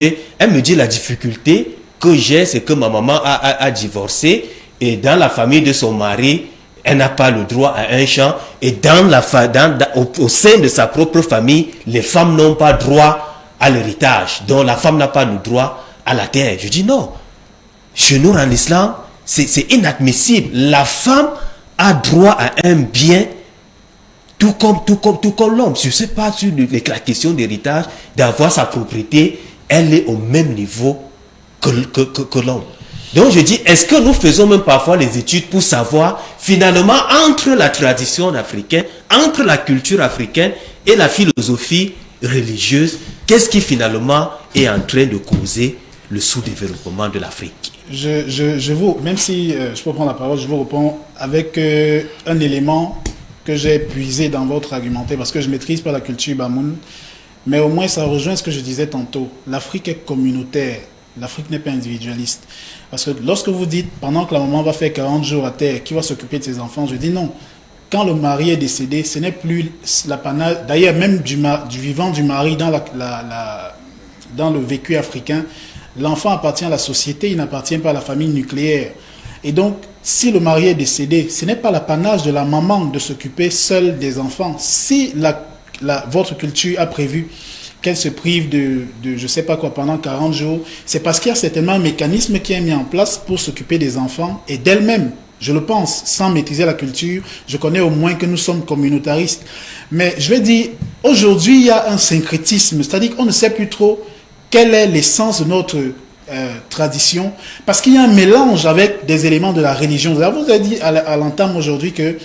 Elle me dit la difficulté que j'ai, c'est que ma maman a divorcé et dans la famille de son mari, elle n'a pas le droit à un champ et au sein de sa propre famille, les femmes n'ont pas droit à l'héritage. Donc la femme n'a pas le droit à la terre. Je dis non. Chez nous en islam, c'est inadmissible. La femme a droit à un bien tout comme l'homme. Je ne sais pas sur la question d'héritage, d'avoir sa propriété, elle est au même niveau que l'homme. Donc je dis, est-ce que nous faisons même parfois les études pour savoir finalement entre la tradition africaine, entre la culture africaine et la philosophie religieuse, qu'est-ce qui finalement est en train de causer le sous-développement de l'Afrique? Même si je peux prendre la parole, je vous réponds avec un élément que j'ai puisé dans votre argumentaire, parce que je ne maîtrise pas la culture bamoun, mais au moins ça rejoint ce que je disais tantôt. L'Afrique est communautaire, l'Afrique n'est pas individualiste. Parce que lorsque vous dites, pendant que la maman va faire 40 jours à terre, qui va s'occuper de ses enfants, je dis non. Quand le mari est décédé, ce n'est plus l'apanage, d'ailleurs même du vivant du mari dans le vécu africain, l'enfant appartient à la société, il n'appartient pas à la famille nucléaire. Et donc, si le mari est décédé, ce n'est pas l'apanage de la maman de s'occuper seule des enfants. Si votre culture a prévu qu'elle se prive de je ne sais pas quoi pendant 40 jours, c'est parce qu'il y a certainement un mécanisme qui est mis en place pour s'occuper des enfants et d'elle-même. Je le pense, sans maîtriser la culture, je connais au moins que nous sommes communautaristes. Mais je vais dire, aujourd'hui, il y a un syncrétisme, c'est-à-dire qu'on ne sait plus trop quelle est l'essence de notre tradition, parce qu'il y a un mélange avec des éléments de la religion. Vous avez dit à l'entame aujourd'hui que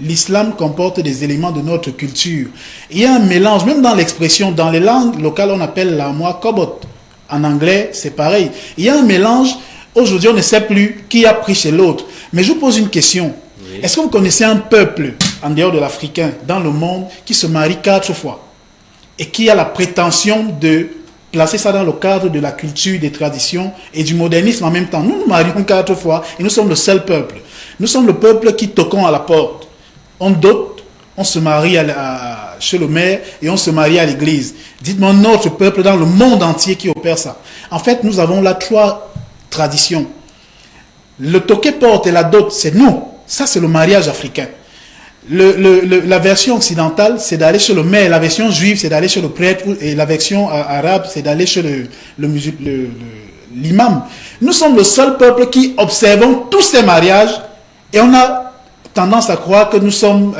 l'islam comporte des éléments de notre culture. Il y a un mélange, même dans l'expression, dans les langues locales, on appelle l'armoire kobot. En anglais, c'est pareil. Il y a un mélange. Aujourd'hui, on ne sait plus qui a pris chez l'autre. Mais je vous pose une question. Oui. Est-ce que vous connaissez un peuple, en dehors de l'Africain, dans le monde, qui se marie 4 fois et qui a la prétention de placer ça dans le cadre de la culture, des traditions et du modernisme en même temps? Nous nous marions 4 fois et nous sommes le seul peuple. Nous sommes le peuple qui toquons à la porte. On dote, on se marie chez le maire et on se marie à l'église. Dites-moi notre peuple dans le monde entier qui opère ça. En fait, nous avons là 3 traditions. Le toqué porte et la dot, c'est nous. Ça, c'est le mariage africain. La version occidentale, c'est d'aller chez le maire. La version juive, c'est d'aller chez le prêtre. Et la version arabe, c'est d'aller chez l'imam. Nous sommes le seul peuple qui observons tous ces mariages et on a tendance à croire que nous sommes...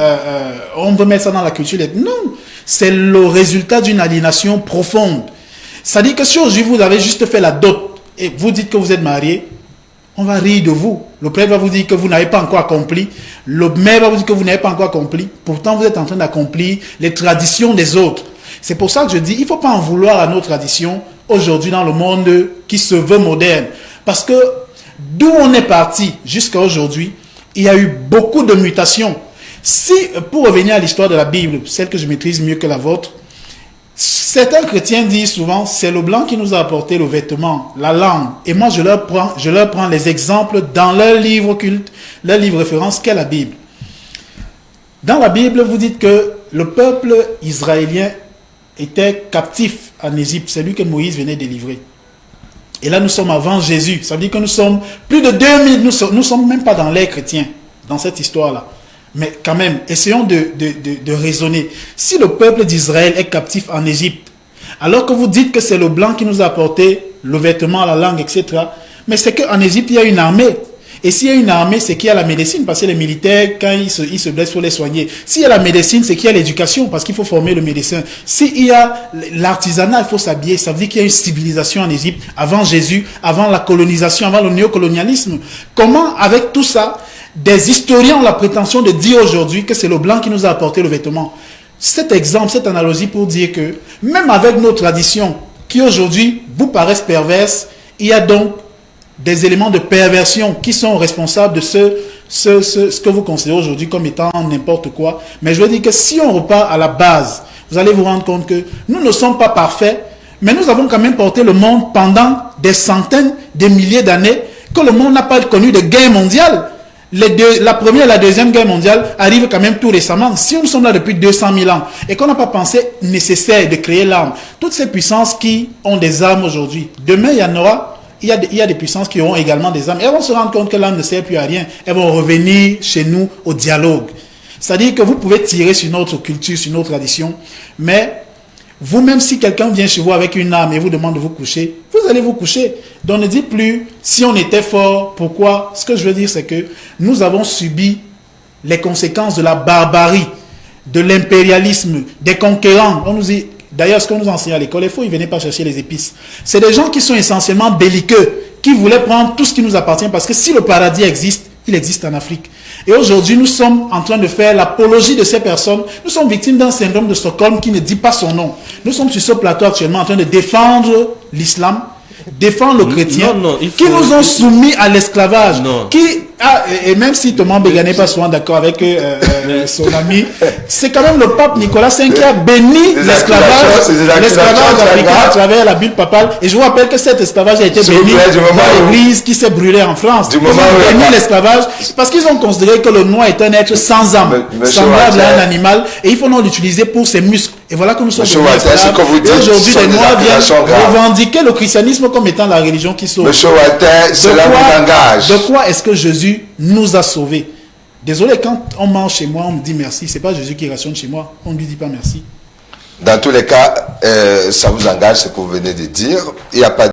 on veut mettre ça dans la culture. Non, c'est le résultat d'une aliénation profonde. C'est-à-dire que si aujourd'hui vous avez juste fait la dot et vous dites que vous êtes marié, on va rire de vous. Le prêtre va vous dire que vous n'avez pas encore accompli. Le maire va vous dire que vous n'avez pas encore accompli. Pourtant, vous êtes en train d'accomplir les traditions des autres. C'est pour ça que je dis, il ne faut pas en vouloir à nos traditions aujourd'hui dans le monde qui se veut moderne. Parce que d'où on est parti jusqu'à aujourd'hui, il y a eu beaucoup de mutations. Si, pour revenir à l'histoire de la Bible, celle que je maîtrise mieux que la vôtre, certains chrétiens disent souvent, c'est le blanc qui nous a apporté le vêtement, la langue. Et moi, je leur prends les exemples dans leur livre culte, leur livre référence, qu'est la Bible. Dans la Bible, vous dites que le peuple israélien était captif en Égypte. C'est lui que Moïse venait délivrer. Et là, nous sommes avant Jésus. Ça veut dire que nous sommes plus de 2000, nous sommes même pas dans l'ère chrétien, dans cette histoire-là. Mais quand même, essayons de raisonner. Si le peuple d'Israël est captif en Égypte, alors que vous dites que c'est le blanc qui nous a apporté le vêtement, la langue, etc., mais c'est qu'en Égypte, il y a une armée. Et s'il y a une armée, c'est qu'il y a la médecine, parce que les militaires, quand ils se blessent, il faut les soigner. S'il y a la médecine, c'est qu'il y a l'éducation, parce qu'il faut former le médecin. S'il y a l'artisanat, il faut s'habiller. Ça veut dire qu'il y a une civilisation en Égypte, avant Jésus, avant la colonisation, avant le néocolonialisme. Comment, avec tout ça, des historiens ont la prétention de dire aujourd'hui que c'est le blanc qui nous a apporté le vêtement? Cet exemple, cette analogie pour dire que, même avec nos traditions, qui aujourd'hui vous paraissent perverses, il y a donc des éléments de perversion qui sont responsables de ce que vous considérez aujourd'hui comme étant n'importe quoi. Mais je veux dire que si on repart à la base, vous allez vous rendre compte que nous ne sommes pas parfaits, mais nous avons quand même porté le monde pendant des centaines, des milliers d'années, que le monde n'a pas connu de guerre mondiale. La première et la deuxième guerre mondiale arrivent quand même tout récemment. Si nous sommes là depuis 200 000 ans et qu'on n'a pas pensé nécessaire de créer l'arme, toutes ces puissances qui ont des armes aujourd'hui, demain il y a des puissances qui auront également des armes. Elles vont se rendre compte que l'arme ne sert plus à rien. Elles vont revenir chez nous au dialogue. C'est-à-dire que vous pouvez tirer sur notre culture, sur nos traditions, mais vous-même, si quelqu'un vient chez vous avec une arme et vous demande de vous coucher, vous allez vous coucher. Donc ne dites plus, si on était fort, pourquoi? Ce que je veux dire, c'est que nous avons subi les conséquences de la barbarie, de l'impérialisme, des conquérants. On nous dit, d'ailleurs, ce qu'on nous enseigne à l'école, il faut y venir pas chercher les épices. C'est des gens qui sont essentiellement belliqueux, qui voulaient prendre tout ce qui nous appartient, parce que si le paradis existe, il existe en Afrique. Et aujourd'hui, nous sommes en train de faire l'apologie de ces personnes. Nous sommes victimes d'un syndrome de Stockholm qui ne dit pas son nom. Nous sommes sur ce plateau actuellement en train de défendre l'islam, défendre le chrétien, qui nous ont soumis à l'esclavage. Et même si Thomas Béga n'est pas souvent d'accord avec son ami, c'est quand même le pape Nicolas V qui a béni l'esclavage africain à travers la bulle papale. Et je vous rappelle que cet esclavage a été béni dans l'église qui s'est brûlée en France. Ils ont béni l'esclavage parce qu'ils ont considéré que le noir est un être sans âme, semblable à un animal, et il faut non l'utiliser pour ses muscles. Et voilà que nous sommes devenus esclaves. Et aujourd'hui, les Noirs viennent revendiquer le christianisme comme étant la religion qui sauve. Monsieur Walter, cela vous engage. De quoi est-ce que Jésus nous a sauvés? Désolé, quand on mange chez moi, on me dit merci. C'est pas Jésus qui rationne chez moi. On ne lui dit pas merci. Dans tous les cas, ça vous engage ce que vous venez de dire. Il n'y a pas